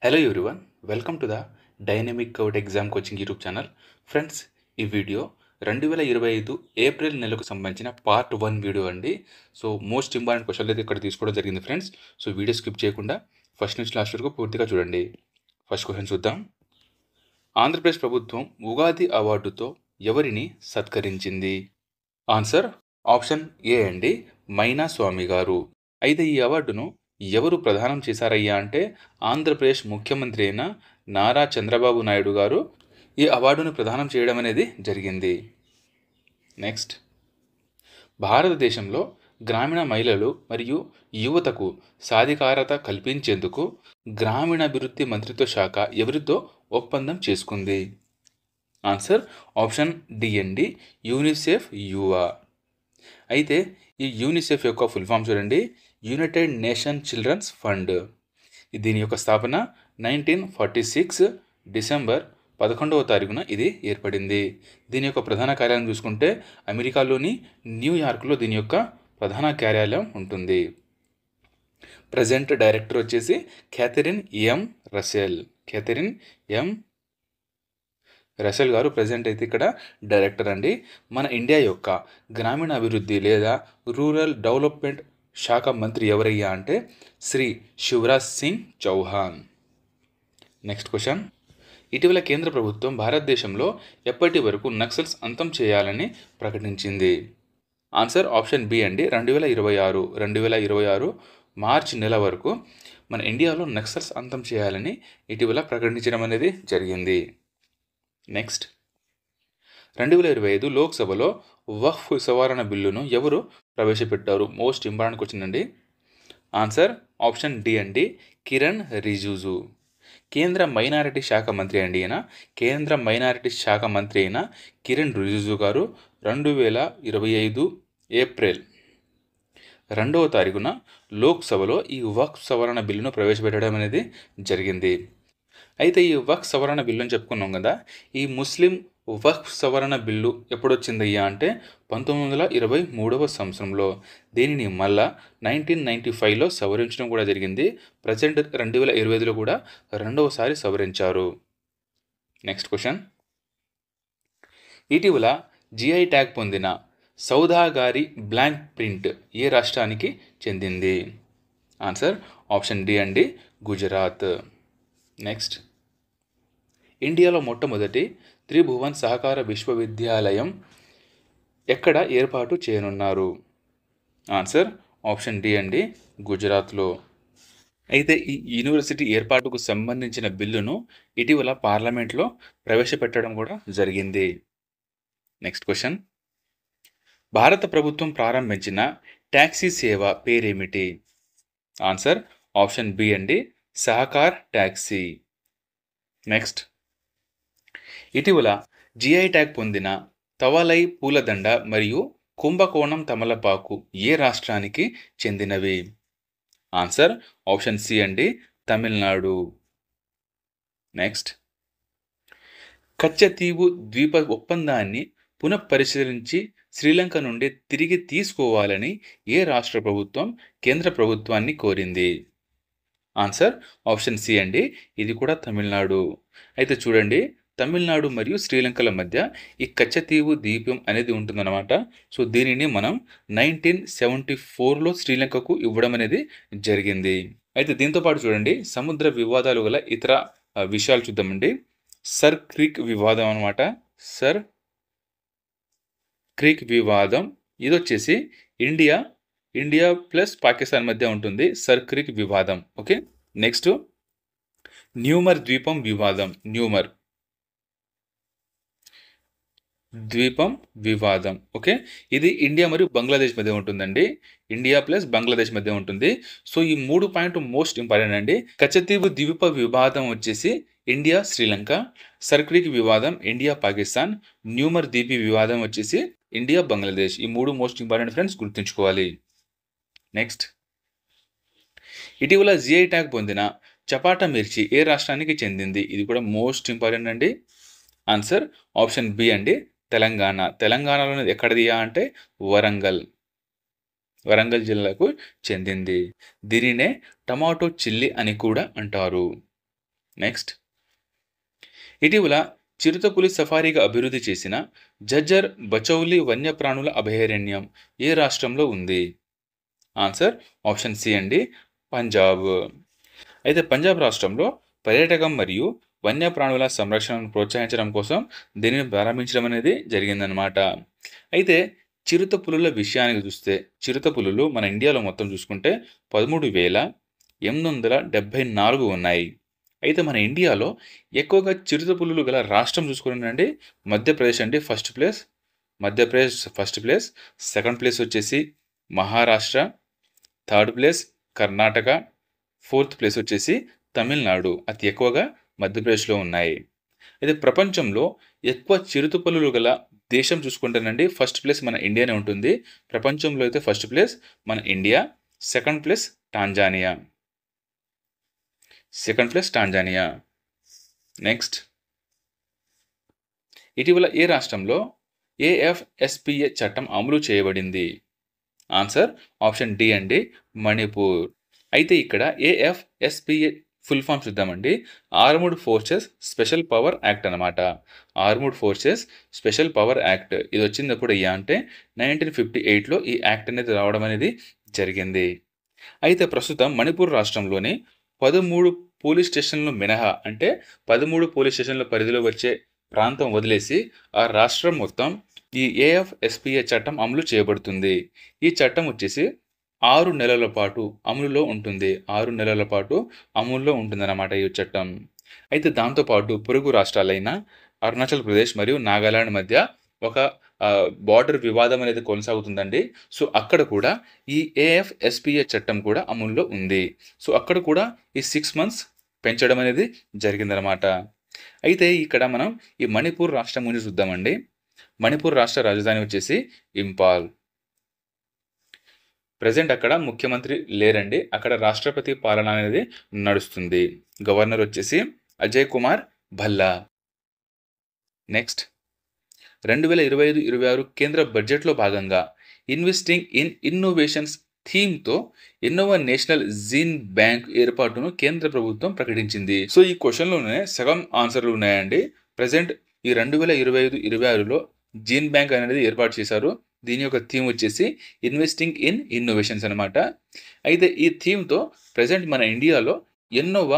Hello everyone, welcome to the Dynamic Code Exam Coaching YouTube channel. Friends, ఈ video 2025 April నెలకు సంబంధించిన part 1 video అండి. So most important క్వశ్చన్లు అయితే ఇక్కడ తీసుకోవడం జరిగింది ఫ్రెండ్స్. సో వీడియో స్కిప్ చేయకుండా ఫస్ట్ నుంచి లాస్ట్ వరకు పూర్తిగా చూడండి. ఫస్ట్ క్వశ్చన్ చూద్దాం. ఆంధ్రప్రదేశ్ ప్రభుత్వం ఉగాది అవార్డుతో ఎవరిని సత్కరించింది? ఆన్సర్ ఆప్షన్ ఏ అండి, మైనా స్వామి గారు. అయితే ఈ అవార్డును ఎవరు ప్రదానం చేశారయ్యా అంటే ఆంధ్రప్రదేశ్ ముఖ్యమంత్రి అయిన నారా చంద్రబాబు నాయుడు గారు ఈ అవార్డును ప్రదానం చేయడం అనేది జరిగింది. నెక్స్ట్, భారతదేశంలో గ్రామీణ మహిళలు మరియు యువతకు సాధికారత కల్పించేందుకు గ్రామీణాభివృద్ధి మంత్రిత్వ శాఖ ఎవరితో ఒప్పందం చేసుకుంది? ఆన్సర్ ఆప్షన్ డి అండి, యూనిసెఫ్ యువా. అయితే ఈ యూనిసెఫ్ యొక్క ఫుల్ ఫామ్ చూడండి, యునైటెడ్ నేషన్ చిల్డ్రన్స్ ఫండ్. దీని యొక్క స్థాపన 1946 డిసెంబర్ 11వ తారీఖున ఇది ఏర్పడింది. దీని యొక్క ప్రధాన కార్యాలయం చూసుకుంటే అమెరికాలోని న్యూయార్క్లో దీని యొక్క ప్రధాన కార్యాలయం ఉంటుంది. ప్రజెంట్ డైరెక్టర్ వచ్చేసి క్యాథరిన్ ఎం రసెల్ గారు ప్రజెంట్ అయితే ఇక్కడ డైరెక్టర్ అండి. మన ఇండియా యొక్క గ్రామీణ అభివృద్ధి లేదా రూరల్ డెవలప్మెంట్ శాఖ మంత్రి ఎవరయ్యా అంటే శ్రీ శివరాజ్ సింగ్ చౌహాన్. నెక్స్ట్ క్వశ్చన్, ఇటీవల కేంద్ర ప్రభుత్వం భారతదేశంలో ఎప్పటి వరకు నక్సల్స్ అంతం చేయాలని ప్రకటించింది? ఆన్సర్ ఆప్షన్ బి అండి, 2026 మార్చి నెల వరకు మన ఇండియాలో నక్సల్స్ అంతం చేయాలని ఇటీవల ప్రకటించడం అనేది జరిగింది. నెక్స్ట్, 2025 లోక్సభలో వక్ఫ్ సవరణ బిల్లును ఎవరు ప్రవేశపెట్టారు? మోస్ట్ ఇంపార్టెంట్ క్వశ్చన్ అండి. ఆన్సర్ ఆప్షన్ డి అండి, కిరణ్ రిజిజు. కేంద్ర మైనారిటీ శాఖ మంత్రి అండి ఈయన. కేంద్ర మైనారిటీ శాఖ మంత్రి అయిన కిరణ్ రిజిజు గారు 2025 ఏప్రిల్ 2వ తారీఖున లోక్సభలో ఈ వక్ఫ్ సవరణ బిల్లును ప్రవేశపెట్టడం అనేది జరిగింది. అయితే ఈ వక్ఫ్ సవరణ బిల్లు అని చెప్పుకున్నాం కదా, ఈ ముస్లిం వక్ఫ్ సవరణ బిల్లు ఎప్పుడొచ్చిందయ్యా అంటే 1923వ సంవత్సరంలో. దీనిని మళ్ళా 1995లో సవరించడం కూడా జరిగింది. ప్రజెంట్ 2025లో కూడా రెండవసారి సవరించారు. నెక్స్ట్ క్వశ్చన్, ఇటీవల జిఐ ట్యాగ్ పొందిన సౌదాగారి బ్లాంక్ ప్రింట్ ఏ రాష్ట్రానికి చెందింది? ఆన్సర్ ఆప్షన్ డి అండి, గుజరాత్. నెక్స్ట్, ఇండియాలో మొట్టమొదటి త్రిభువన్ సహకార విశ్వవిద్యాలయం ఎక్కడ ఏర్పాటు చేయనున్నారు? ఆన్సర్ ఆప్షన్ డి అండి, గుజరాత్లో. అయితే ఈ యూనివర్సిటీ ఏర్పాటుకు సంబంధించిన బిల్లును ఇటీవల పార్లమెంట్లో ప్రవేశపెట్టడం కూడా జరిగింది. నెక్స్ట్ క్వశ్చన్, భారత ప్రభుత్వం ప్రారంభించిన ట్యాక్సీ సేవ పేరేమిటి? ఆన్సర్ ఆప్షన్ బి అండి, సహకార్ ట్యాక్సీ. నెక్స్ట్, ఇటీవల జిఐ ట్యాగ్ పొందిన తవలై పూలదండ మరియు కుంభకోణం తమలపాకు ఏ రాష్ట్రానికి చెందినవి? ఆన్సర్ ఆప్షన్ సి అండి, తమిళనాడు. నెక్స్ట్, కచ్చతీవు ద్వీప ఒప్పందాన్ని పునఃపరిశీలించి శ్రీలంక నుండి తిరిగి తీసుకోవాలని ఏ రాష్ట్ర ప్రభుత్వం కేంద్ర ప్రభుత్వాన్ని కోరింది? ఆన్సర్ ఆప్షన్ సి అండి, ఇది కూడా తమిళనాడు. అయితే చూడండి, తమిళనాడు మరియు శ్రీలంకల మధ్య ఈ కచ్చతీవు ద్వీపం అనేది ఉంటుందన్నమాట. సో దీనిని మనం 1974లో శ్రీలంకకు ఇవ్వడం అనేది జరిగింది. అయితే దీంతో పాటు చూడండి, సముద్ర వివాదాలు గల ఇతర విషయాలు చూద్దామండి. సర్ క్రీక్ వివాదం అనమాట. సర్ క్రీక్ వివాదం ఇది వచ్చేసి ఇండియా ప్లస్ పాకిస్తాన్ మధ్య ఉంటుంది, సర్ క్రీక్ వివాదం. ఓకే. నెక్స్ట్, న్యూమర్ ద్వీపం వివాదం. న్యూమర్ ద్వీపం వివాదం. ఓకే, ఇది ఇండియా మరియు బంగ్లాదేశ్ మధ్య ఉంటుందండి. ఇండియా ప్లస్ బంగ్లాదేశ్ మధ్య ఉంటుంది. సో ఈ 3 పాయింట్ మోస్ట్ ఇంపార్టెంట్ అండి. కచ్చతీవు ద్వీప వివాదం వచ్చేసి ఇండియా శ్రీలంక, సర్క్రీక్ వివాదం ఇండియా పాకిస్తాన్, న్యూమర్ ద్వీపి వివాదం వచ్చేసి ఇండియా బంగ్లాదేశ్. ఈ 3 మోస్ట్ ఇంపార్టెంట్ ఫ్రెండ్స్, గుర్తుంచుకోవాలి. నెక్స్ట్, ఇటీవల జిఐ ట్యాగ్ పొందిన చపాటా మిర్చి ఏ రాష్ట్రానికి చెందింది? ఇది కూడా మోస్ట్ ఇంపార్టెంట్ అండి. ఆన్సర్ ఆప్షన్ బి అండి, తెలంగాణ. తెలంగాణలో ఎక్కడిది అంటే వరంగల్ జిల్లాకు చెందింది. దీనినే టమాటో చిల్లీ అని కూడా అంటారు. నెక్స్ట్, ఇటీవల చిరుతపులి సఫారీగా అభివృద్ధి చేసిన జజ్జర్ బచౌలి వన్యప్రాణుల అభయారణ్యం ఏ రాష్ట్రంలో ఉంది? ఆన్సర్ ఆప్షన్ సి అండి, పంజాబ్. అయితే పంజాబ్ రాష్ట్రంలో పర్యాటకం మరియు వన్యప్రాణుల సంరక్షణను ప్రోత్సహించడం కోసం దీనిని ప్రారంభించడం అనేది జరిగిందనమాట. అయితే చిరుతపులుల విషయానికి చూస్తే, చిరుతపులులు మన ఇండియాలో మొత్తం చూసుకుంటే 13,874 ఉన్నాయి. అయితే మన ఇండియాలో ఎక్కువగా చిరుతపులులు గల రాష్ట్రం చూసుకున్నానండి మధ్యప్రదేశ్ అండి first place. Madhya Pradesh first place. Second place వచ్చేసి Maharashtra. Third place Karnataka. Fourth place వచ్చేసి తమిళనాడు. అతి ఎక్కువగా మధ్యప్రదేశ్లో ఉన్నాయి. అయితే ప్రపంచంలో ఎక్కువ చిరుతపులులు గల దేశం చూసుకుంటేనండి ఫస్ట్ ప్లేస్ మన ఇండియానే ఉంటుంది. ప్రపంచంలో అయితే ఫస్ట్ ప్లేస్ మన India. Second place Tanzania. Next, ఇటీవల ఏ రాష్ట్రంలో ఏఎఫ్ఎస్పిఏ చట్టం అమలు చేయబడింది? ఆన్సర్ ఆప్షన్ డి అండి, మణిపూర్. అయితే ఇక్కడ ఏఎఫ్ఎస్పిఏ ఫుల్ ఫామ్ చూద్దామండి. Armed forces special power act అనమాట. Armed forces special power act ఇది వచ్చింది ఎప్పుడు అయ్యా అంటే 1958లో ఈ యాక్ట్ అనేది రావడం అనేది జరిగింది. అయితే ప్రస్తుతం మణిపూర్ రాష్ట్రంలోని 13 పోలీస్ స్టేషన్లు మినహా, అంటే 13 పోలీస్ స్టేషన్ల పరిధిలో వచ్చే ప్రాంతం వదిలేసి ఆ రాష్ట్రం మొత్తం ఈ ఏఎఫ్ఎస్పిఏ చట్టం అమలు చేయబడుతుంది. ఈ చట్టం వచ్చేసి 6 నెలల పాటు అమలులో ఉంటుంది. 6 నెలల పాటు అమలులో ఉంటుందన్నమాట ఈ చట్టం. అయితే దాంతోపాటు పొరుగు రాష్ట్రాలైన అరుణాచల్ ప్రదేశ్ మరియు నాగాలాండ్ మధ్య ఒక బార్డర్ వివాదం అనేది కొనసాగుతుందండి. సో అక్కడ కూడా ఈ ఏఎఫ్ఎస్పిఏ చట్టం కూడా అమలులో ఉంది. సో అక్కడ కూడా ఈ 6 months పెంచడం అనేది జరిగిందనమాట. అయితే ఇక్కడ మనం ఈ మణిపూర్ రాష్ట్రం గురించి చూద్దామండి. మణిపూర్ రాష్ట్ర రాజధాని వచ్చేసి ఇంపాల్. ప్రజెంట్ అక్కడ ముఖ్యమంత్రి లేరండి. అక్కడ రాష్ట్రపతి పాలన అనేది నడుస్తుంది. గవర్నర్ వచ్చేసి అజయ్ కుమార్ భల్లా. నెక్స్ట్, 2025-26 కేంద్ర బడ్జెట్లో భాగంగా ఇన్వెస్టింగ్ ఇన్ ఇన్నోవేషన్స్ థీమ్తో ఎన్నోవ నేషనల్ జీన్ బ్యాంక్ ఏర్పాటును కేంద్ర ప్రభుత్వం ప్రకటించింది. సో ఈ క్వశ్చన్లోనే సగం ఆన్సర్లు ఉన్నాయండి. ప్రజెంట్ ఈ 2025-26లో జీన్ బ్యాంక్ అనేది ఏర్పాటు చేశారు. దీని యొక్క థీమ్ వచ్చేసి ఇన్వెస్టింగ్ ఇన్ ఇన్నోవేషన్స్ అనమాట. అయితే ఈ థీమ్తో ప్రజెంట్ మన ఇండియాలో ఎన్నోవ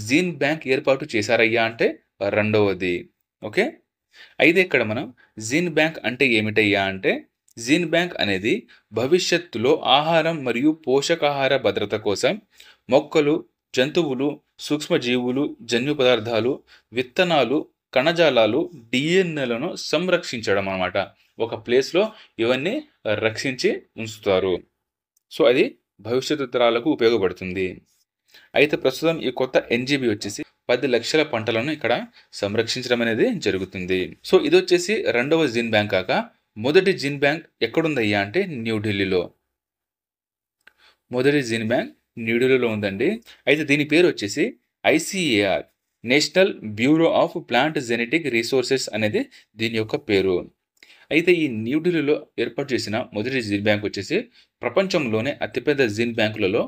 జీన్ బ్యాంక్ ఏర్పాటు చేశారయ్యా అంటే రెండవది. ఓకే, అయితే ఇక్కడ మనం జీన్ బ్యాంక్ అంటే ఏమిటయ్యా అంటే, జీన్ బ్యాంక్ అనేది భవిష్యత్తులో ఆహారం మరియు పోషకాహార భద్రత కోసం మొక్కలు, జంతువులు, సూక్ష్మజీవులు, జన్యు పదార్థాలు, విత్తనాలు, కణజాలాలు, డిఎన్ఏలను సంరక్షించడం అన్నమాట. ఒక ప్లేస్లో ఇవన్నీ రక్షించి ఉంచుతారు. సో అది భవిష్యత్తు తరాలకు ఉపయోగపడుతుంది. అయితే ప్రస్తుతం ఈ కొత్త ఎన్జిబి వచ్చేసి 10 లక్షల పంటలను ఇక్కడ సంరక్షించడం అనేది జరుగుతుంది. సో ఇది వచ్చేసి రెండవ జీన్ బ్యాంక్ కాక మొదటి జీన్ బ్యాంక్ ఎక్కడుందయ్యా అంటే న్యూఢిల్లీలో. మొదటి జీన్ బ్యాంక్ న్యూఢిల్లీలో ఉందండి. అయితే దీని పేరు వచ్చేసి ICAR, national bureau of plant genetic resources అనేది దీని యొక్క పేరు. అయితే ఈ న్యూఢిల్లీలో ఏర్పాటు చేసిన మొదటి జీన్ బ్యాంక్ వచ్చేసి ప్రపంచంలోనే అతిపెద్ద జీన్ బ్యాంకులలో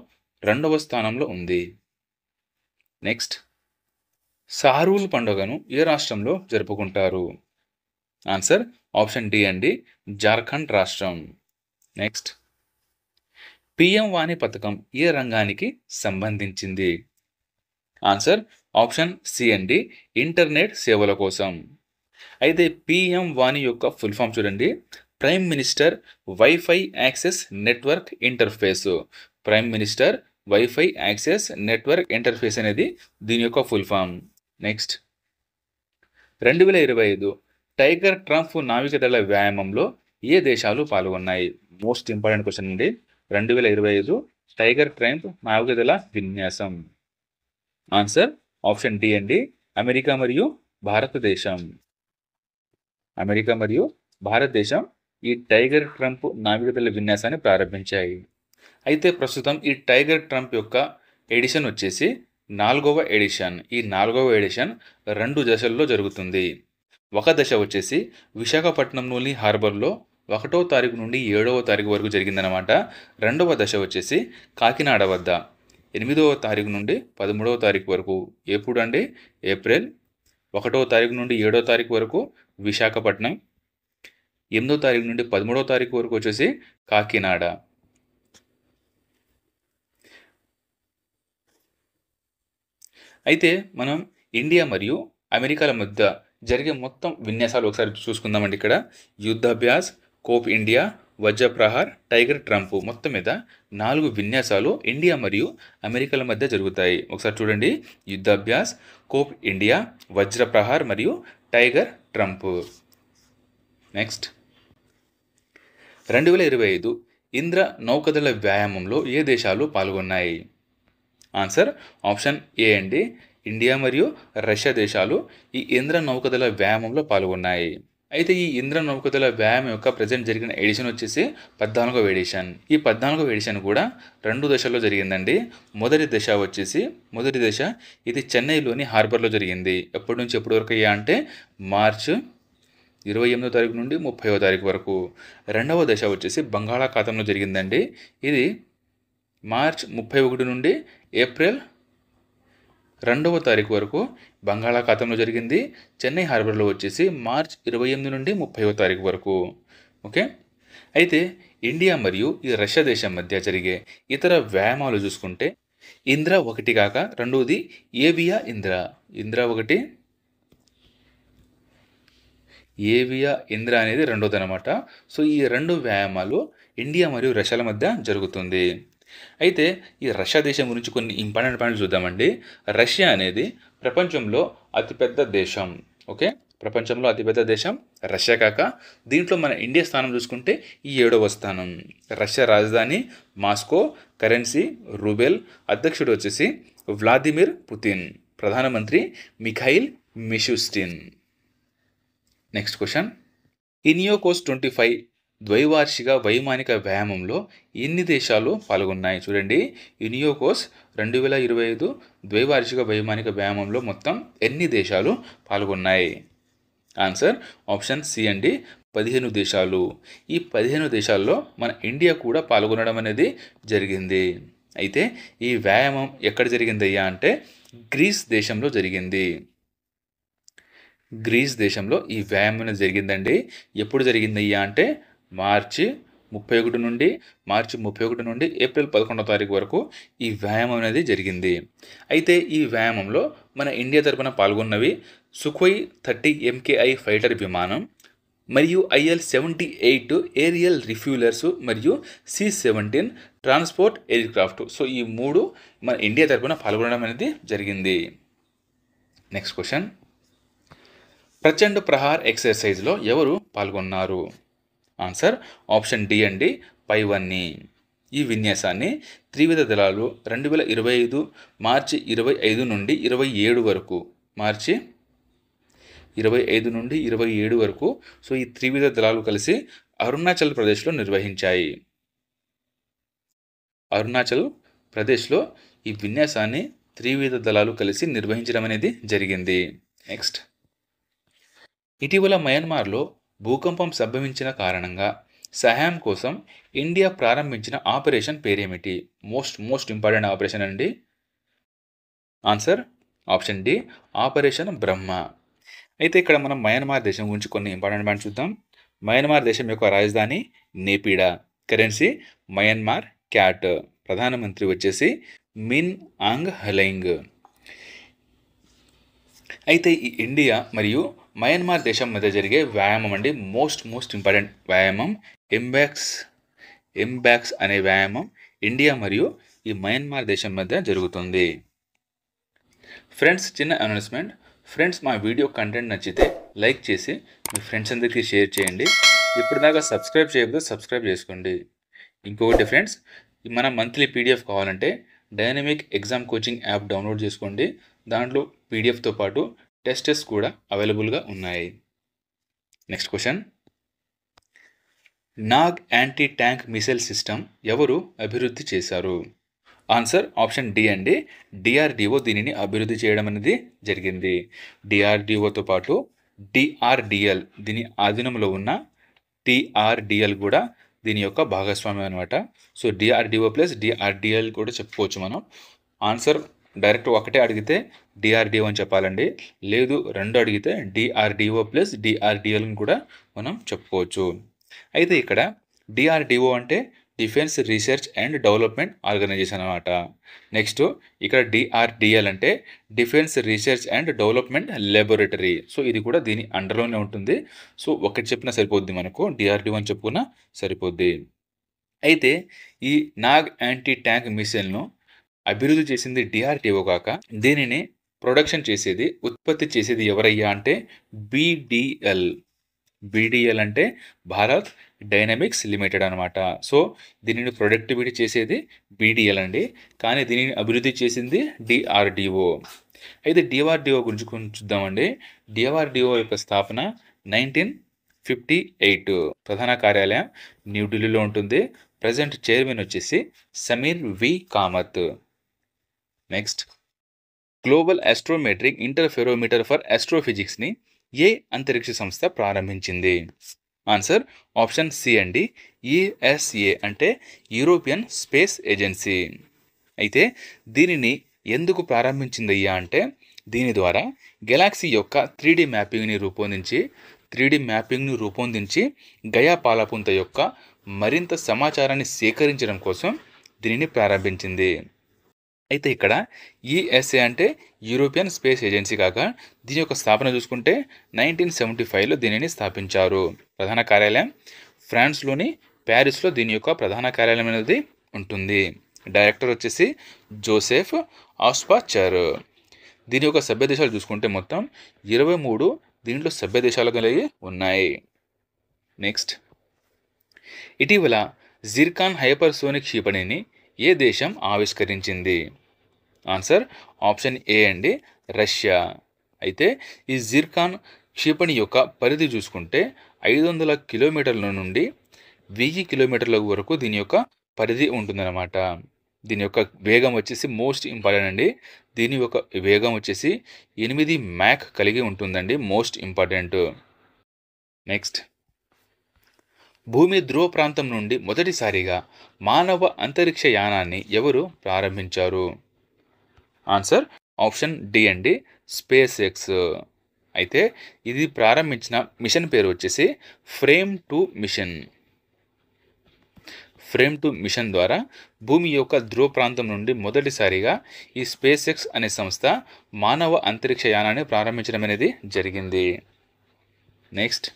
2వ స్థానంలో ఉంది. నెక్స్ట్, సారూల్ పండుగను ఏ రాష్ట్రంలో జరుపుకుంటారు? ఆన్సర్ ఆప్షన్ డి అండి, జార్ఖండ్ రాష్ట్రం. నెక్స్ట్, పిఎం వాణి పథకం ఏ రంగానికి సంబంధించింది? ఆన్సర్ ఆప్షన్ సి అండి, ఇంటర్నెట్ సేవల కోసం. అయితే పిఎం వాణి యొక్క ఫుల్ ఫామ్ చూడండి, prime minister WiFi access network interface. Prime minister WiFi access network interface అనేది దీని యొక్క full form. Next, 2025 Tiger Triumph నావికాదళ వ్యాయామంలో ఏ దేశాలు పాల్గొన్నాయి? మోస్ట్ ఇంపార్టెంట్ క్వశ్చన్ అండి. 2025 టైగర్ ట్రంప్ నావికాదళ విన్యాసం. ఆన్సర్ ఆప్షన్ డి అండి, అమెరికా మరియు భారతదేశం. అమెరికా మరియు భారతదేశం ఈ టైగర్ ట్రంప్ నావికాదళ విన్యాసాన్ని ప్రారంభించాయి. అయితే ప్రస్తుతం ఈ టైగర్ ట్రంప్ యొక్క ఎడిషన్ వచ్చేసి 4వ ఎడిషన్. ఈ 4వ ఎడిషన్ 2 దశల్లో జరుగుతుంది. ఒక దశ వచ్చేసి విశాఖపట్నంలోని హార్బర్లో 1వ తారీఖు నుండి 7వ తారీఖు వరకు జరిగిందనమాట. 2వ దశ వచ్చేసి కాకినాడ వద్ద 8వ తారీఖు నుండి 13వ తారీఖు వరకు. ఎప్పుడు అండి? ఏప్రిల్ 1వ తారీఖు నుండి 7వ తారీఖు వరకు విశాఖపట్నం, 8వ తారీఖు నుండి 13వ తారీఖు వరకు వచ్చేసి కాకినాడ. అయితే మనం ఇండియా మరియు అమెరికాల మధ్య జరిగే మొత్తం విన్యాసాలు ఒకసారి చూసుకుందామండి. ఇక్కడ Yudhabhyas, Cope India, Vajraprahar, Tiger Triumph మొత్తం మీద 4 విన్యాసాలు ఇండియా మరియు అమెరికాల మధ్య జరుగుతాయి. ఒకసారి చూడండి. యుద్ధాభ్యాస్, కోప్ ఇండియా, వజ్రప్రహార్ మరియు టైగర్ ట్రంప్. నెక్స్ట్ 2025 ఇంద్ర నౌకదళ వ్యాయామంలో ఏ దేశాలు పాల్గొన్నాయి? ఆన్సర్ ఆప్షన్ ఏ అండి. ఇండియా మరియు రష్యా దేశాలు ఈ ఇంద్ర నౌకదళ వ్యాయామంలో పాల్గొన్నాయి. అయితే ఈ ఇంద్ర నౌకదళ వ్యాయామం యొక్క ప్రజెంట్ జరిగిన ఎడిషన్ వచ్చేసి 14వ ఎడిషన్. ఈ 14వ ఎడిషన్ కూడా 2 దశల్లో జరిగిందండి. మొదటి దశ ఇది చెన్నైలోని హార్బర్లో జరిగింది. ఎప్పటి నుంచి ఎప్పటి వరకు అయ్యా అంటే మార్చ్ 28వ తారీఖు నుండి 30వ తారీఖు వరకు. రెండవ దశ వచ్చేసి బంగాళాఖాతంలో జరిగిందండి. ఇది మార్చ్ 31 నుండి ఏప్రిల్ 2వ తారీఖు వరకు బంగాళాఖాతంలో జరిగింది. చెన్నై హార్బర్లో వచ్చేసి మార్చ్ 28 నుండి 30వ తారీఖు వరకు. ఓకే. అయితే ఇండియా మరియు ఈ రష్యా దేశం మధ్య జరిగే ఇతర వ్యాయామాలు చూసుకుంటే ఇంద్ర 1 కాక రెండవది ఏవియా ఇంద్ర 1, ఏవియా ఇంద్ర అనేది రెండోది అనమాట. సో ఈ 2 వ్యాయామాలు ఇండియా మరియు రష్యాల మధ్య జరుగుతుంది. అయితే ఈ రష్యా దేశం గురించి కొన్ని ఇంపార్టెంట్ పాయింట్స్ చూద్దామండి. రష్యా అనేది ప్రపంచంలో అతిపెద్ద దేశం. ఓకే. ప్రపంచంలో అతిపెద్ద దేశం రష్యా కాక దీంట్లో మన ఇండియా స్థానం చూసుకుంటే ఈ 7వ స్థానం. రష్యా రాజధాని మాస్కో, కరెన్సీ రూబెల్, అధ్యక్షుడు వచ్చేసి వ్లాదిమిర్ పుతిన్, ప్రధానమంత్రి Mikhail Mishustin. Next question. Iniochos 25 ద్వైవార్షిక వైమానిక వ్యాయామంలో ఎన్ని దేశాలు పాల్గొన్నాయి? చూడండి. ఇనియోకోస్ 2025 ద్వైవార్షిక వైమానిక వ్యాయామంలో మొత్తం ఎన్ని దేశాలు పాల్గొన్నాయి? ఆన్సర్ ఆప్షన్ సి అండి. 15 దేశాలు. ఈ 15 దేశాల్లో మన ఇండియా కూడా పాల్గొనడం అనేది జరిగింది. అయితే ఈ వ్యాయామం ఎక్కడ జరిగిందయ్యా అంటే గ్రీస్ దేశంలో జరిగింది. గ్రీస్ దేశంలో ఈ వ్యాయామం అనేది జరిగిందండి. ఎప్పుడు జరిగిందయ్యా అంటే మార్చి 31 నుండి ఏప్రిల్ 11వ తారీఖు వరకు ఈ వ్యాయామం అనేది జరిగింది. అయితే ఈ వ్యాయామంలో మన ఇండియా తరపున పాల్గొన్నవి సుఖోయ్ 30 MKI ఫైటర్ విమానం మరియు IL-78 ఏరియల్ రిఫ్యూలర్స్ మరియు C-17 transport air craft. So ఈ 3 మన ఇండియా తరపున పాల్గొనడం అనేది జరిగింది. Next question. ప్రచండ్ ప్రహార్ ఎక్సర్సైజ్లో ఎవరు పాల్గొన్నారు? ఆన్సర్ ఆప్షన్ డి అండి. పైవన్నీ. ఈ విన్యాసాన్ని త్రివిధ దళాలు 2025 మార్చి 25 నుండి 27 వరకు మార్చి 25 నుండి 27 వరకు సో ఈ త్రివిధ దళాలు కలిసి అరుణాచల్ ప్రదేశ్లో నిర్వహించాయి. అరుణాచల్ ప్రదేశ్లో ఈ విన్యాసాన్ని త్రివిధ దళాలు కలిసి నిర్వహించడం అనేది జరిగింది. నెక్స్ట్. ఇటీవల మయన్మార్లో భూకంపం సంభవించిన కారణంగా సహాయం కోసం ఇండియా ప్రారంభించిన ఆపరేషన్ పేరేమిటి? మోస్ట్ ఇంపార్టెంట్ ఆపరేషన్ అండి. ఆన్సర్ ఆప్షన్ డి ఆపరేషన్ బ్రహ్మ. అయితే ఇక్కడ మనం మయన్మార్ దేశం గురించి కొన్ని ఇంపార్టెంట్ పాయింట్స్ చూద్దాం. మయన్మార్ దేశం యొక్క రాజధాని నేపిడా, కరెన్సీ మయన్మార్ క్యాట్, ప్రధానమంత్రి వచ్చేసి మిన్ ఆంగ్ హెలైంగ్. అయితే ఈ ఇండియా మరియు మయన్మార్ దేశం మధ్య జరిగే వ్యాయామం అండి మోస్ట్ ఇంపార్టెంట్ వ్యాయామం ఎంబాక్స్ అనే వ్యాయామం ఇండియా మరియు ఈ మయన్మార్ దేశం మధ్య జరుగుతుంది. ఫ్రెండ్స్, చిన్న అనౌన్స్మెంట్. ఫ్రెండ్స్, మా వీడియో కంటెంట్ నచ్చితే లైక్ చేసి మీ ఫ్రెండ్స్ అందరికీ షేర్ చేయండి. ఇప్పుడు దాకా సబ్స్క్రైబ్ చేయకపోతే సబ్స్క్రైబ్ చేసుకోండి. ఇంకొకటి ఫ్రెండ్స్, మన మంత్లీ PDF కావాలంటే dynamic exam coaching app download చేసుకోండి. దాంట్లో PDFతో పాటు టెస్టెస్ కూడా అవైలబుల్గా ఉన్నాయి. Next question. Nag anti tank missile system ఎవరు అభివృద్ధి చేశారు? ఆన్సర్ ఆప్షన్ డి అండి. DRDO దీనిని అభివృద్ధి చేయడం అనేది జరిగింది. DRDOతో పాటు DRDL దీని ఆధీనంలో ఉన్న TRDL కూడా దీని యొక్క భాగస్వామ్యం అనమాట. సో DRDO ప్లస్ DRDL కూడా చెప్పుకోవచ్చు మనం. ఆన్సర్ డైరెక్ట్ ఒకటే అడిగితే డిఆర్డిఓ అని చెప్పాలండి. లేదు 2 అడిగితే డిఆర్డిఓ ప్లస్ డిఆర్డిఎల్ని కూడా మనం చెప్పుకోవచ్చు. అయితే ఇక్కడ డిఆర్డిఓ అంటే defence research and development organisation అనమాట. నెక్స్ట్ ఇక్కడ డిఆర్డిఎల్ అంటే defence research and development laboratory. So ఇది కూడా దీని అండర్లోనే ఉంటుంది. సో ఒకటి చెప్పినా సరిపోద్ది, మనకు డిఆర్డిఓ అని చెప్పుకున్నా సరిపోద్ది. అయితే ఈ నాగ్ యాంటీ ట్యాంక్ మిసైల్ను అభివృద్ధి చేసింది డిఆర్డిఓ కాక దీనిని ప్రొడక్షన్ చేసేది, ఉత్పత్తి చేసేది ఎవరయ్యా అంటే బీడిఎల్. బీడిఎల్ అంటే భారత్ డైనమిక్స్ లిమిటెడ్ అనమాట. సో దీనిని ప్రొడక్టివిటీ చేసేది బీడిఎల్ అండి, కానీ దీనిని అభివృద్ధి చేసింది డిఆర్డిఓ. అయితే డిఆర్డిఓ గురించి కొంచెం చూద్దామండి. డిఆర్డిఓ యొక్క స్థాపన 1958. ప్రధాన కార్యాలయం న్యూఢిల్లీలో ఉంటుంది. ప్రజెంట్ చైర్మన్ వచ్చేసి Sameer V Kamath. Next, global astrometric interferometer for ఆస్ట్రోఫిజిక్స్ని ఏ అంతరిక్ష సంస్థ ప్రారంభించింది? ఆన్సర్ ఆప్షన్ సి అండి, యుఎస్ఏ అంటే యూరోపియన్ స్పేస్ ఏజెన్సీ. అయితే దీనిని ఎందుకు ప్రారంభించిందయ్యా అంటే దీని ద్వారా గెలాక్సీ యొక్క 3D మ్యాపింగ్ని రూపొందించి గయా పాలపుంత యొక్క మరింత సమాచారాన్ని సేకరించడం కోసం దీనిని ప్రారంభించింది. అయితే ఇక్కడ యుఎస్ఏ అంటే యూరోపియన్ స్పేస్ ఏజెన్సీ కాక దీని యొక్క స్థాపన చూసుకుంటే 1975లో దీనిని స్థాపించారు. ప్రధాన కార్యాలయం ఫ్రాన్స్లోని ప్యారిస్లో దీని యొక్క ప్రధాన కార్యాలయం అనేది ఉంటుంది. డైరెక్టర్ వచ్చేసి జోసెఫ్ ఆస్పాచర్. దీని యొక్క సభ్య దేశాలు చూసుకుంటే మొత్తం 23 దీంట్లో సభ్య దేశాలు కలిగి ఉన్నాయి. నెక్స్ట్, ఇటీవల జిర్కాన్ హైపర్సోనిక్ క్షిపణిని ఏ దేశం ఆవిష్కరించింది? ఆన్సర్ ఆప్షన్ ఏ అండి, రష్యా. అయితే ఈ జిర్కాన్ క్షిపణి యొక్క పరిధి చూసుకుంటే 500 కిలోమీటర్ల నుండి 1000 కిలోమీటర్ల వరకు దీని యొక్క పరిధి ఉంటుందన్నమాట. దీని యొక్క వేగం వచ్చేసి మోస్ట్ ఇంపార్టెంట్ అండి. దీని యొక్క వేగం వచ్చేసి 8 మ్యాక్ కలిగి ఉంటుందండి, మోస్ట్ ఇంపార్టెంట్. నెక్స్ట్, భూమి ధ్రువ ప్రాంతం నుండి మొదటిసారిగా మానవ అంతరిక్ష యానాన్ని ఎవరు ప్రారంభించారు? ఆన్సర్ ఆప్షన్ డి అండి, స్పేస్ ఎక్స్. అయితే ఇది ప్రారంభించిన మిషన్ పేరు వచ్చేసి ఫ్రేమ్ టు మిషన్ ద్వారా భూమి యొక్క ధ్రువ ప్రాంతం నుండి మొదటిసారిగా ఈ స్పేస్ ఎక్స్ అనే సంస్థ మానవ అంతరిక్ష యానాన్ని ప్రారంభించడం అనేది జరిగింది. నెక్స్ట్,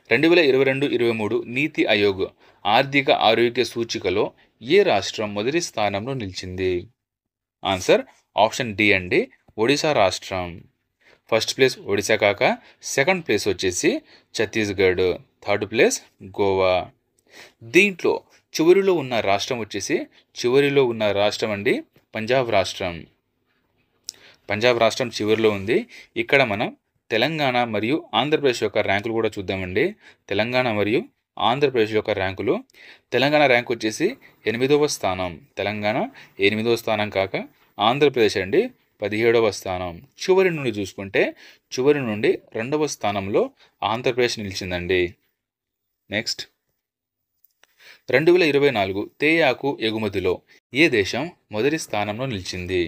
2022-23 నీతి ఆయోగ్ ఆర్థిక ఆరోగ్య సూచికలో ఏ రాష్ట్రం మొదటి స్థానంలో నిలిచింది? ఆన్సర్ ఆప్షన్ డి అండి, ఒడిశా రాష్ట్రం. ఫస్ట్ ప్లేస్ ఒడిశా కాక సెకండ్ ప్లేస్ వచ్చేసి ఛత్తీస్గఢ్, థర్డ్ ప్లేస్ గోవా. దీంట్లో చివరిలో ఉన్న రాష్ట్రం అండి పంజాబ్ రాష్ట్రం. పంజాబ్ రాష్ట్రం చివరిలో ఉంది. ఇక్కడ మనం తెలంగాణ మరియు ఆంధ్రప్రదేశ్ యొక్క ర్యాంకులు కూడా చూద్దామండి. తెలంగాణ మరియు ఆంధ్రప్రదేశ్ యొక్క ర్యాంకులు. తెలంగాణ ర్యాంక్ వచ్చేసి 8వ స్థానం. తెలంగాణ 8వ స్థానం కాక ఆంధ్రప్రదేశ్ అండి 17వ స్థానం. చివరి నుండి చూసుకుంటే 2వ స్థానంలో ఆంధ్రప్రదేశ్ నిలిచిందండి. నెక్స్ట్, 2024 తేయాకు ఎగుమతిలో ఏ దేశం మొదటి స్థానంలో నిలిచింది?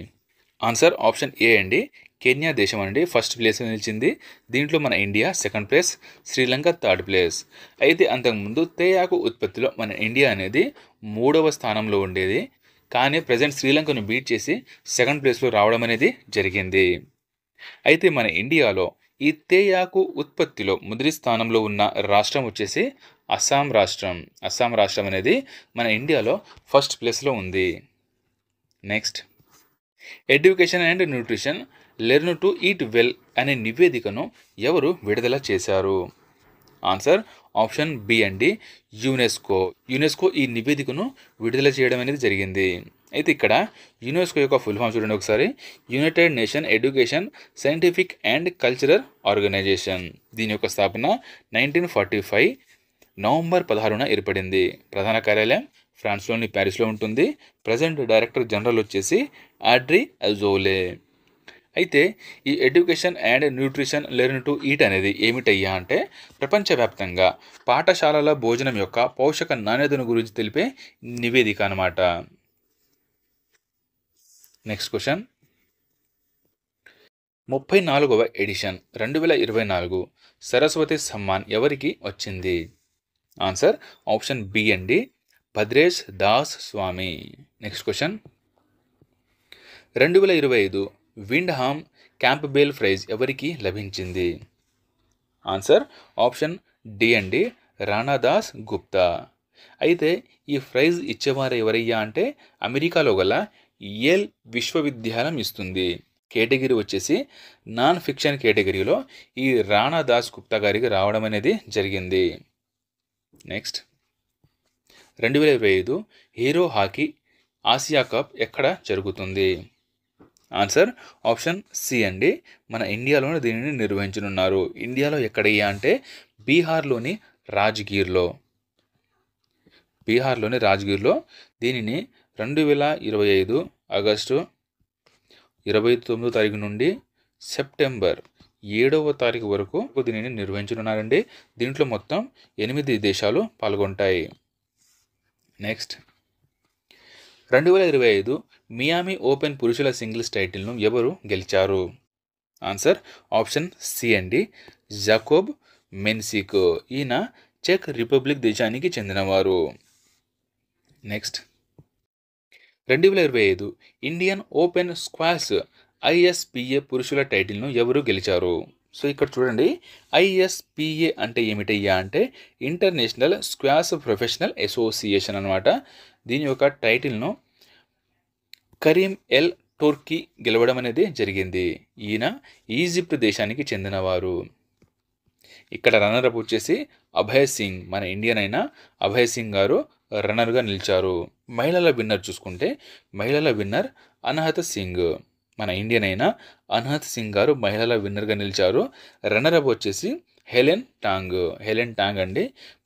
ఆన్సర్ ఆప్షన్ ఏ అండి, కెన్యా దేశం అండి ఫస్ట్ ప్లేస్లో నిలిచింది. దీంట్లో మన India second place, Sri Lanka third place. అయితే అంతకుముందు తేయాకు ఉత్పత్తిలో మన ఇండియా అనేది 3వ స్థానంలో ఉండేది. కానీ ప్రజెంట్ శ్రీలంకను బీట్ చేసి సెకండ్ ప్లేస్లో రావడం అనేది జరిగింది. అయితే మన ఇండియాలో ఈ తేయాకు ఉత్పత్తిలో మొదటి స్థానంలో ఉన్న రాష్ట్రం వచ్చేసి అస్సాం రాష్ట్రం. అస్సాం రాష్ట్రం అనేది మన ఇండియాలో ఫస్ట్ ప్లేస్లో ఉంది. Next, education and nutrition learn to eat well అనే నివేదికను ఎవరు విడుదల చేశారు? ఆన్సర్ ఆప్షన్ బి అండి, యునెస్కో ఈ నివేదికను విడుదల చేయడం అనేది జరిగింది. అయితే ఇక్కడ యునెస్కో యొక్క ఫుల్ ఫామ్ చూడండి ఒకసారి. United nation education scientific and cultural organisation. దీని యొక్క స్థాపన 1945 నవంబర్ 16న ఏర్పడింది. ప్రధాన కార్యాలయం ఫ్రాన్స్లోని ప్యారిస్లో ఉంటుంది. ప్రజెంట్ డైరెక్టర్ జనరల్ వచ్చేసి ఆడ్రీ అజోలే. అయితే ఈ education and nutrition learn to eat అనేది ఏమిటయ్యా అంటే ప్రపంచవ్యాప్తంగా పాఠశాలల భోజనం యొక్క పోషక నాణ్యతను గురించి తెలిపే నివేదిక అన్నమాట. నెక్స్ట్ క్వశ్చన్, 34వ ఎడిషన్ 2024 సరస్వతి సమ్మాన్ ఎవరికి వచ్చింది? ఆన్సర్ ఆప్షన్ బి అండి, Bhadresh Das Swami. Next question, 2025 Windham Campbell prize ఎవరికి లభించింది? ఆన్సర్ ఆప్షన్ డి అండి, రాణాదాస్ గుప్తా. అయితే ఈ ప్రైజ్ ఇచ్చేవారు ఎవరయ్యా అంటే అమెరికాలో గల యేల్ విశ్వవిద్యాలయం ఇస్తుంది. కేటగిరీ వచ్చేసి నాన్ ఫిక్షన్ కేటగిరీలో ఈ రాణాదాస్ గుప్తా గారికి రావడం అనేది జరిగింది. Next, 2025 hero hockey Asia cup ఎక్కడ జరుగుతుంది? ఆన్సర్ ఆప్షన్ సి అండి, మన ఇండియాలోనే దీనిని నిర్వహించనున్నారు. ఇండియాలో ఎక్కడయ్యా అంటే బీహార్లోని రాజ్గీర్లో దీనిని 2025 ఆగస్టు 29వ తారీఖు నుండి సెప్టెంబర్ 7వ తారీఖు వరకు దీనిని నిర్వహించనున్నారండి. దీంట్లో మొత్తం 8 దేశాలు పాల్గొంటాయి. నెక్స్ట్, 2025 మియామి ఓపెన్ పురుషుల సింగిల్స్ టైటిల్ను ఎవరు గెలిచారు? ఆన్సర్ ఆప్షన్ సి అండి, జాకోబ్ మెన్సిక్. ఈయన చెక్ రిపబ్లిక్ దేశానికి చెందినవారు. నెక్స్ట్, 2025 ఇండియన్ ఓపెన్ స్క్వాష్ ఐఎస్పిఏ పురుషుల టైటిల్ను ఎవరు గెలిచారు? సో ఇక్కడ చూడండి, ఐఎస్పిఏ అంటే ఏమిటయ్యా అంటే ఇంటర్నేషనల్ స్క్వాష్ ప్రొఫెషనల్ అసోసియేషన్ అనమాట. దీని యొక్క టైటిల్ను కరీం ఎల్ టోర్కీ గెలవడం అనేది జరిగింది. ఈయన ఈజిప్ట్ దేశానికి చెందినవారు. ఇక్కడ రన్నర్అప్ వచ్చేసి అభయ్ సింగ్, మన ఇండియన్ అయిన అభయ్ సింగ్ గారు రన్నర్గా నిలిచారు. మహిళల విన్నర్ చూసుకుంటే మహిళల విన్నర్ అనహత్ సింగ్, మన ఇండియన్ అయిన అనహత్ సింగ్ గారు మహిళల విన్నర్గా నిలిచారు. రన్నర్అప్ వచ్చేసి హెలెన్ టాంగ్ అండి,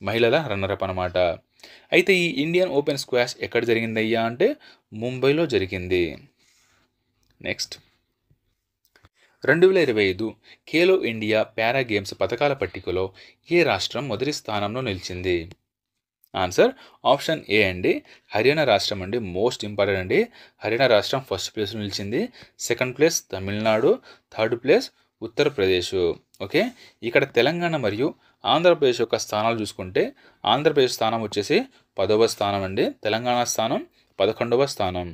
మహిళల రన్నర్అప్ అనమాట. అయితే ఈ ఇండియన్ ఓపెన్ స్క్వాష్ ఎక్కడ జరిగిందయ్యా అంటే ముంబైలో జరిగింది. నెక్స్ట్, 2025 ఖేలో ఇండియా పారా గేమ్స్ పథకాల పట్టికలో ఏ రాష్ట్రం మొదటి స్థానంలో నిలిచింది? ఆన్సర్ ఆప్షన్ ఏ అండి, హర్యానా రాష్ట్రం అండి. మోస్ట్ ఇంపార్టెంట్ అండి, హర్యానా రాష్ట్రం ఫస్ట్ ప్లేస్లో నిలిచింది. Second place Tamil Nadu, third place Uttar Pradesh. Okay, ఇక్కడ తెలంగాణ మరియు ఆంధ్రప్రదేశ్ యొక్క స్థానాలు చూసుకుంటే ఆంధ్రప్రదేశ్ స్థానం వచ్చేసి 10వ స్థానం అండి, తెలంగాణ స్థానం 11వ స్థానం.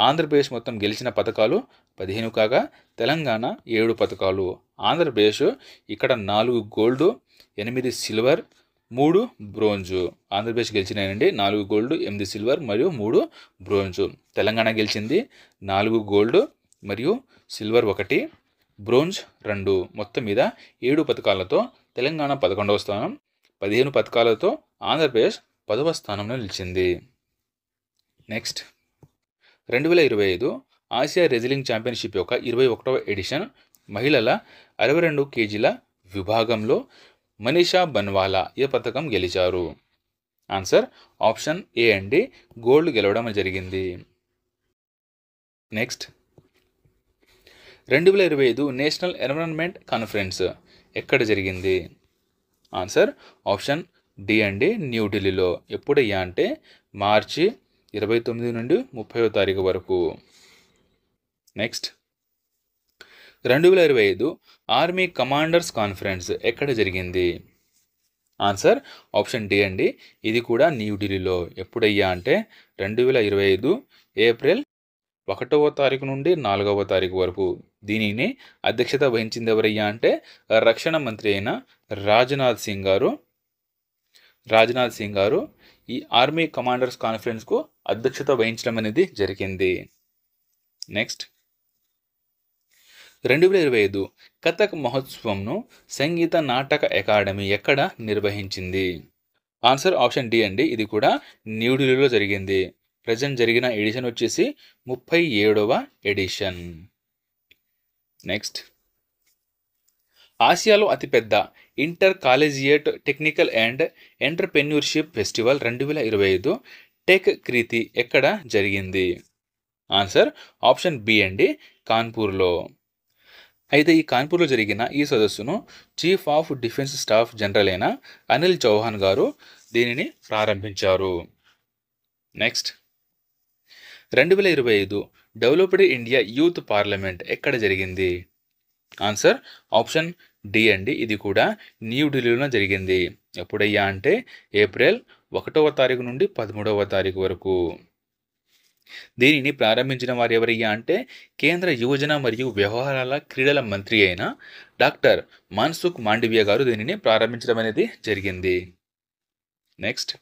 ఆంధ్రప్రదేశ్ మొత్తం గెలిచిన పథకాలు 15 కాగా తెలంగాణ 7 పథకాలు. ఆంధ్రప్రదేశ్ ఇక్కడ 4 గోల్డ్, 8 సిల్వర్, 3 బ్రోంజు. ఆంధ్రప్రదేశ్ గెలిచినాయండి 4 గోల్డ్, 8 సిల్వర్ మరియు 3 బ్రోంజు. తెలంగాణ గెలిచింది 4 గోల్డ్ మరియు సిల్వర్ 1, బ్రోంజ్ 2. మొత్తం మీద 7 పథకాలతో తెలంగాణ 11వ స్థానం, 15 పథకాలతో ఆంధ్రప్రదేశ్ 10వ స్థానంలో నిలిచింది. నెక్స్ట్, 2025 ఆసియా రెజ్లింగ్ ఛాంపియన్షిప్ యొక్క 21వ ఎడిషన్ మహిళల 62 కేజీల విభాగంలో మనీషా బన్వాలా ఏ పథకం గెలిచారు? ఆన్సర్ ఆప్షన్ ఏ అండి, గోల్డ్ గెలవడం జరిగింది. నెక్స్ట్, 2025 నేషనల్ ఎన్విరాన్మెంట్ కాన్ఫరెన్స్ ఎక్కడ జరిగింది? ఆన్సర్ ఆప్షన్ డి అండి, న్యూఢిల్లీలో. ఎప్పుడయ్యా అంటే మార్చి 29 నుండి 30వ తారీఖు వరకు. నెక్స్ట్, 2025 ఆర్మీ కమాండర్స్ కాన్ఫరెన్స్ ఎక్కడ జరిగింది? ఆన్సర్ ఆప్షన్ డి అండి, ఇది కూడా న్యూఢిల్లీలో. ఎప్పుడయ్యా అంటే 2025 ఏప్రిల్ 1వ తారీఖు నుండి 4వ తారీఖు వరకు. దీనిని అధ్యక్షత వహించింది ఎవరయ్యా అంటే రక్షణ మంత్రి అయిన రాజ్నాథ్ సింగ్ గారు ఈ ఆర్మీ కమాండర్స్ కాన్ఫరెన్స్కు అధ్యక్షత వహించడం అనేది జరిగింది. నెక్స్ట్, 2025 కథక్ మహోత్సవంను సంగీత నాటక అకాడమీ ఎక్కడ నిర్వహించింది? ఆన్సర్ ఆప్షన్ డి అండి, ఇది కూడా న్యూఢిల్లీలో జరిగింది. ప్రజెంట్ జరిగిన ఎడిషన్ వచ్చేసి 37వ ఎడిషన్. నెక్స్ట్, ఆసియాలో అతిపెద్ద inter collegiate technical and entrepreneurship festival 2025 tech Kriti ఎక్కడ జరిగింది? ఆన్సర్ ఆప్షన్ బి అండి, కాన్పూర్లో. అయితే ఈ కాన్పూర్లో జరిగిన ఈ సదస్సును chief of defence staff general అయిన అనిల్ చౌహాన్ గారు దీనిని ప్రారంభించారు. Next, 2025 developed India youth parliament ఎక్కడ జరిగింది? ఆన్సర్ ఆప్షన్ డి అండి. ఇది కూడా న్యూఢిల్లీలో జరిగింది. ఎప్పుడయ్యా అంటే ఏప్రిల్ 1వ తారీఖు నుండి 13వ తారీఖు వరకు. దీనిని ప్రారంభించిన వారు ఎవరయ్యా అంటే కేంద్ర యువజన మరియు వ్యవహారాల క్రీడల మంత్రి అయిన డాక్టర్ మన్సుఖ్ మాండవీయ గారు దీనిని ప్రారంభించడం అనేది జరిగింది. నెక్స్ట్,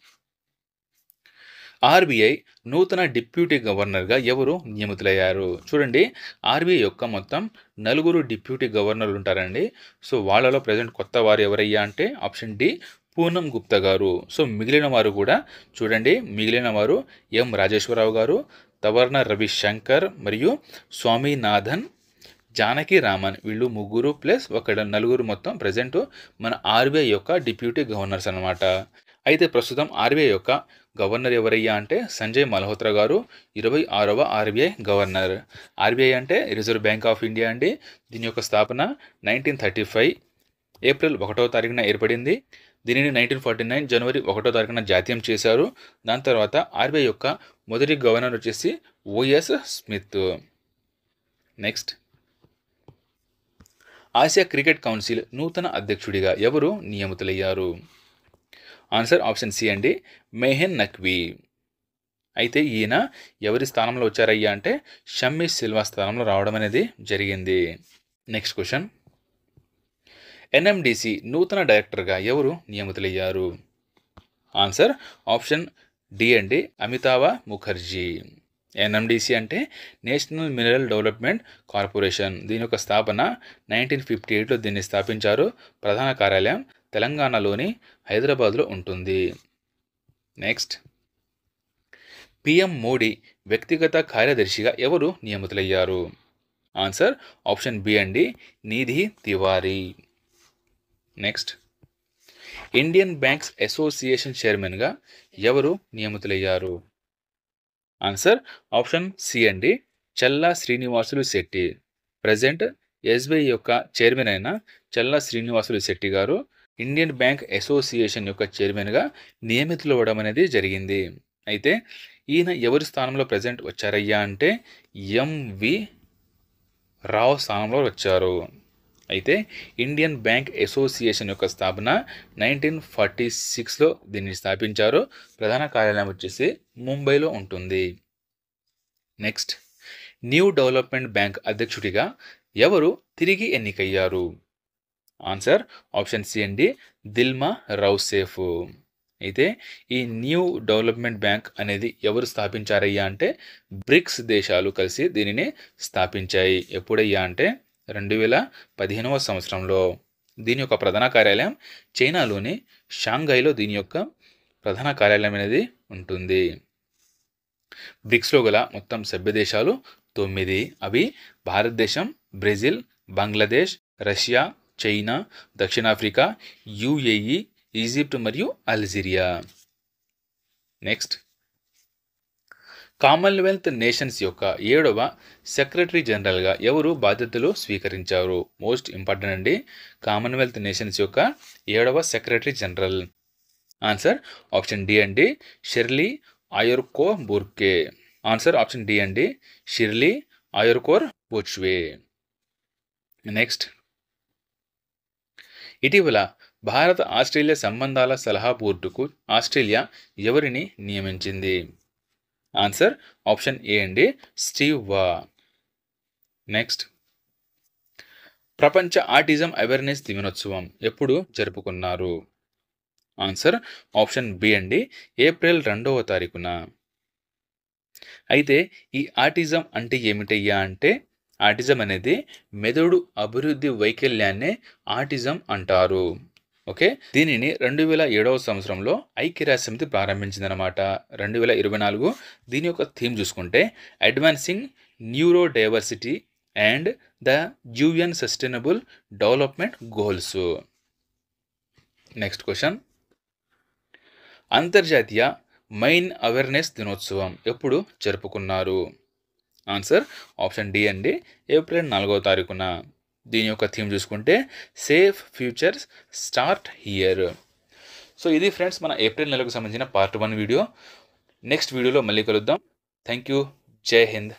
ఆర్బీఐ నూతన డిప్యూటీ గవర్నర్గా ఎవరు నియమితులయ్యారు? చూడండి, ఆర్బీఐ యొక్క మొత్తం 4 డిప్యూటీ గవర్నర్లు ఉంటారండి. సో వాళ్ళలో ప్రజెంట్ కొత్త వారు ఎవరయ్యా అంటే ఆప్షన్ డి పూనం గుప్తా గారు. సో మిగిలిన వారు కూడా చూడండి, మిగిలిన వారు ఎం రాజేశ్వరరావు గారు, తవర్ణ రవిశంకర్ మరియు స్వామినాథన్ జానకి రామన్. వీళ్ళు ముగ్గురు ప్లస్ ఒక 4 మొత్తం ప్రజెంట్ మన ఆర్బీఐ యొక్క డిప్యూటీ గవర్నర్స్ అనమాట. అయితే ప్రస్తుతం ఆర్బీఐ యొక్క గవర్నర్ ఎవరయ్యా అంటే సంజయ్ మల్హోత్రా గారు, 26వ ఆర్బీఐ గవర్నర్. ఆర్బీఐ అంటే రిజర్వ్ బ్యాంక్ ఆఫ్ ఇండియా అండి. దీని యొక్క స్థాపన 1935 ఏప్రిల్ 1వ తారీఖున ఏర్పడింది. దీనిని 1949 జనవరి 1వ తారీఖున జాతీయం చేశారు. దాని తర్వాత ఆర్బీఐ యొక్క మొదటి గవర్నర్ వచ్చేసి OS Smith. Next, Asia cricket council నూతన అధ్యక్షుడిగా ఎవరు నియమితులయ్యారు? ఆన్సర్ ఆప్షన్ సి అండి మెహెన్ నఖ్వీ. అయితే ఈయన ఎవరి స్థానంలో వచ్చారయ్యా అంటే షమ్మి సిల్వా స్థానంలో రావడం అనేది జరిగింది. నెక్స్ట్ క్వశ్చన్, ఎన్ఎండిసి నూతన డైరెక్టర్గా ఎవరు నియమితులయ్యారు? ఆన్సర్ ఆప్షన్ డి అండి అమితాబ్ ముఖర్జీ. ఎన్ఎండిసి అంటే నేషనల్ మినరల్ డెవలప్మెంట్ కార్పొరేషన్. దీని యొక్క స్థాపన 1958లో దీన్ని స్థాపించారు. ప్రధాన కార్యాలయం తెలంగాణలోని హైదరాబాద్లో ఉంటుంది. నెక్స్ట్, పిఎం మోడీ వ్యక్తిగత కార్యదర్శిగా ఎవరు నియమితులయ్యారు? ఆన్సర్ ఆప్షన్ బి అండి Nidhi Tiwari. Next, Indian banks association చైర్మన్గా ఎవరు నియమితులయ్యారు? ఆన్సర్ ఆప్షన్ సి అండి చల్లా శ్రీనివాసులు శెట్టి. ప్రజెంట్ ఎస్బీఐ యొక్క చైర్మన్ అయిన చల్లా శ్రీనివాసులు శెట్టి గారు ఇండియన్ బ్యాంక్ అసోసియేషన్ యొక్క చైర్మన్గా నియమితులవ్వడం అనేది జరిగింది. అయితే ఈయన ఎవరి స్థానంలో ప్రజెంట్ వచ్చారయ్యా అంటే ఎంవి రావు స్థానంలో వచ్చారు. అయితే ఇండియన్ బ్యాంక్ అసోసియేషన్ యొక్క స్థాపన 1946లో దీన్ని స్థాపించారు. ప్రధాన కార్యాలయం వచ్చేసి ముంబైలో ఉంటుంది. నెక్స్ట్, న్యూ డెవలప్మెంట్ బ్యాంక్ అధ్యక్షుడిగా ఎవరు తిరిగి ఎన్నికయ్యారు? ఆన్సర్ ఆప్షన్ సి అండి దిల్మా రౌసేఫ్. అయితే ఈ న్యూ డెవలప్మెంట్ బ్యాంక్ అనేది ఎవరు స్థాపించారయ్యా అంటే బ్రిక్స్ దేశాలు కలిసి దీనిని స్థాపించాయి. ఎప్పుడయ్యా అంటే 2015వ సంవత్సరంలో. దీని యొక్క ప్రధాన కార్యాలయం చైనాలోని షాంఘైలో దీని యొక్క ప్రధాన కార్యాలయం అనేది ఉంటుంది. బ్రిక్స్లో గల మొత్తం సభ్య దేశాలు 9. అవి Bharatadesam, Brazil, Bangladesh, Russia, China, దక్షిణాఫ్రికా, యుఏఈ, ఈజిప్ట్ మరియు అల్జీరియా. నెక్స్ట్, కామన్వెల్త్ నేషన్స్ యొక్క 7వ సెక్రటరీ జనరల్గా ఎవరు బాధ్యతలు స్వీకరించారు? మోస్ట్ ఇంపార్టెంట్ అండి, కామన్వెల్త్ నేషన్స్ యొక్క 7వ secretary general. Answer option D అండి షిర్లీ అయోర్కో బుర్కే. ఆన్సర్ ఆప్షన్ డి అండి షిర్లీ అయోర్కోర్ బుర్చ్వే. నెక్స్ట్, ఇటీవల భారత ఆస్ట్రేలియా సంబంధాల సలహా బోర్డుకు ఆస్ట్రేలియా ఎవరిని నియమించింది? ఆన్సర్ ఆప్షన్ ఏ అండి స్టీవ్ వా. నెక్స్ట్, ప్రపంచ ఆటిజం అవేర్నెస్ దినోత్సవం ఎప్పుడు జరుపుకున్నారు? ఆన్సర్ ఆప్షన్ బి అండి ఏప్రిల్ 2వ తారీఖున. అయితే ఈ ఆటిజం అంటే ఏమిటయ్యా అంటే ఆటిజం అనేది మెదడు అభివృద్ధి వైకల్యాన్నే ఆటిజం అంటారు. ఓకే, దీనిని 2007వ సంవత్సరంలో ఐక్యరాజ్య సమితి ప్రారంభించిందనమాట. 2024 దీని యొక్క థీమ్ చూసుకుంటే advancing neuro diversity and the UN sustainable development goals. Next question, అంతర్జాతీయ మైన్ అవేర్నెస్ దినోత్సవం ఎప్పుడు జరుపుకున్నారు? ఆన్సర్ ఆప్షన్ డి అండి ఏప్రిల్ 4వ తారీఖున. దీని యొక్క థీమ్ చూసుకుంటే safe futures start here. So ఇది ఫ్రెండ్స్ మన ఏప్రిల్ నెలకు సంబంధించిన పార్ట్ 1 వీడియో. నెక్స్ట్ వీడియోలో మళ్ళీ కలుద్దాం. Thank you. జై హింద్.